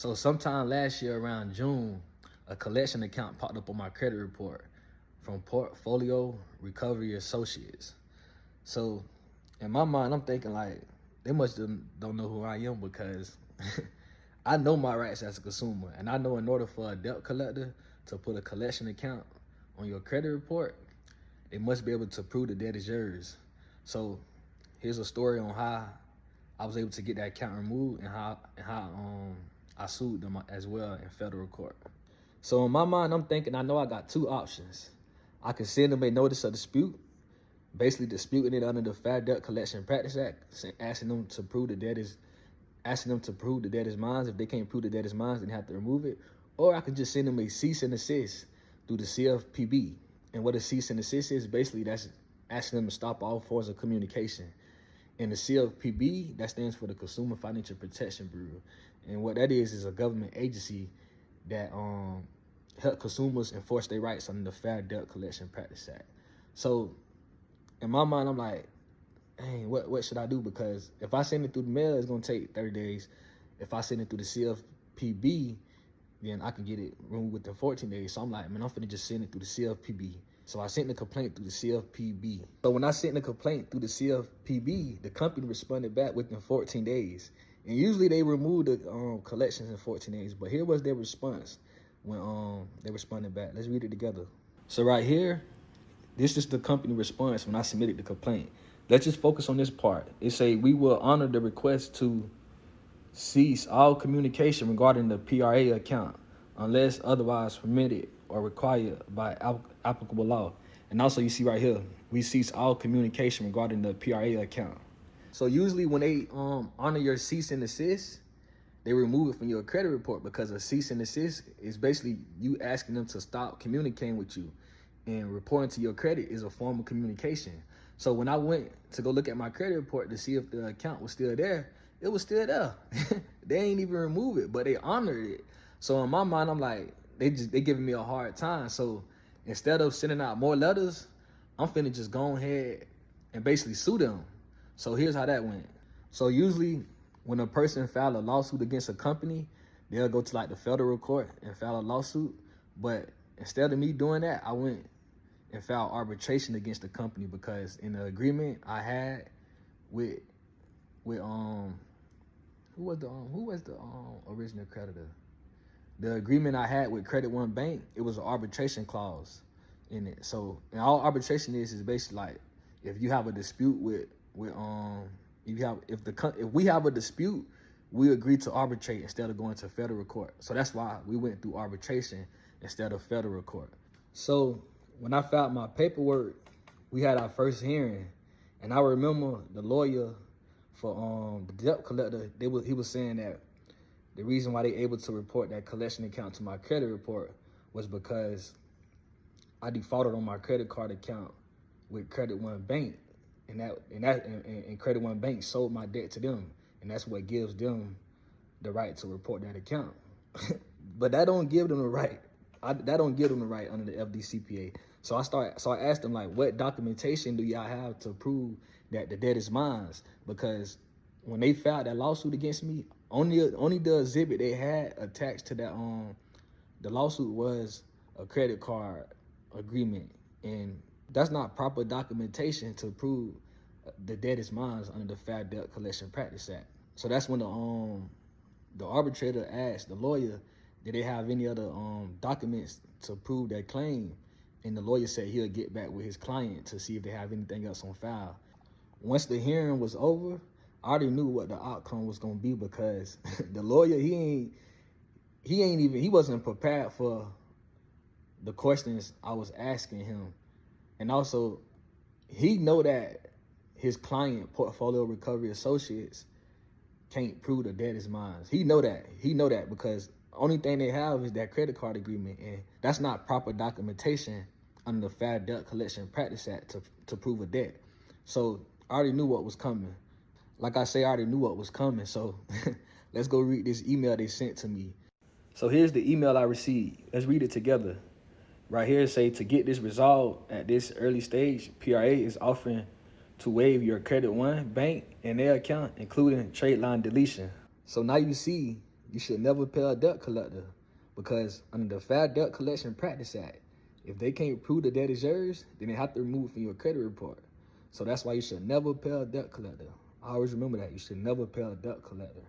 So sometime last year around June, a collection account popped up on my credit report from Portfolio Recovery Associates. So in my mind, I'm thinking like they must don't know who I am because I know my rights as a consumer, and I know in order for a debt collector to put a collection account on your credit report, they must be able to prove the debt is yours. So here's a story on how I was able to get that account removed and how I sued them as well in federal court. So in my mind, I'm thinking I know I got two options. I can send them a notice of dispute, basically disputing it under the Fair Debt Collection Practice Act, asking them to prove the debt is mine. If they can't prove the debt is mine, then they have to remove it. Or I can just send them a cease and desist through the CFPB. And what a cease and desist is, basically that's asking them to stop all forms of communication. And the CFPB, that stands for the Consumer Financial Protection Bureau. And what that is a government agency that help consumers enforce their rights under the Fair Debt Collection Practice Act. So in my mind, I'm like, hey, what should I do? Because if I send it through the mail, it's gonna take 30 days. If I send it through the CFPB, then I can get it removed within 14 days. So I'm like, man, I'm finna just send it through the CFPB. So I sent the complaint through the CFPB. So when I sent the complaint through the CFPB, the company responded back within 14 days. And usually they remove the collections in 14 days. But here was their response when they responded back. Let's read it together. So right here, this is the company response when I submitted the complaint. Let's just focus on this part. It say, we will honor the request to cease all communication regarding the PRA account unless otherwise permitted or required by applicable law. And also you see right here, we cease all communication regarding the PRA account. So usually when they honor your cease and desist, they remove it from your credit report because a cease and desist is basically you asking them to stop communicating with you. And reporting to your credit is a form of communication. So when I went to go look at my credit report to see if the account was still there, it was still there. They ain't even remove it, but they honored it. So in my mind, I'm like, they giving me a hard time. So instead of sending out more letters, I'm finna just go ahead and basically sue them. So here's how that went. So usually when a person filed a lawsuit against a company, they'll go to like the federal court and file a lawsuit. But instead of me doing that, I went and filed arbitration against the company because in the agreement I had with who was the original creditor? The agreement I had with Credit One Bank, it was an arbitration clause in it. So, and all arbitration is basically like if you have a dispute if we have a dispute, we agree to arbitrate instead of going to federal court. So that's why we went through arbitration instead of federal court. So when I filed my paperwork, we had our first hearing, and I remember the lawyer for the debt collector, he was saying that the reason why they able to report that collection account to my credit report was because I defaulted on my credit card account with Credit One Bank, and Credit One Bank sold my debt to them, and that's what gives them the right to report that account. But that don't give them the right. That don't give them the right under the FDCPA. So I asked them, like, what documentation do y'all have to prove that the debt is mine? Because when they filed that lawsuit against me, only the exhibit they had attached to that the lawsuit was a credit card agreement, and that's not proper documentation to prove the debt is mine under the Fair Debt Collection Practice Act. So that's when the arbitrator asked the lawyer, did they have any other documents to prove their claim? And the lawyer said he'll get back with his client to see if they have anything else on file. Once the hearing was over, I already knew what the outcome was gonna be because the lawyer, he wasn't prepared for the questions I was asking him. And also, he know that his client, Portfolio Recovery Associates, can't prove the debt is mine. He know that because only thing they have is that credit card agreement, and that's not proper documentation under the Fair Debt Collection Practice Act to prove a debt. So I already knew what was coming. Like I say, I already knew what was coming. So let's go read this email they sent to me. So here's the email I received. Let's read it together. Right here, say, to get this resolved at this early stage, PRA is offering to waive your Credit One Bank and their account, including trade line deletion. So now you see You should never pay a debt collector because under the Fair Debt Collection Practice Act, if they can't prove the debt is yours, then they have to remove it from your credit report. So that's why you should never pay a debt collector. Always remember that. You should never pay a debt collector.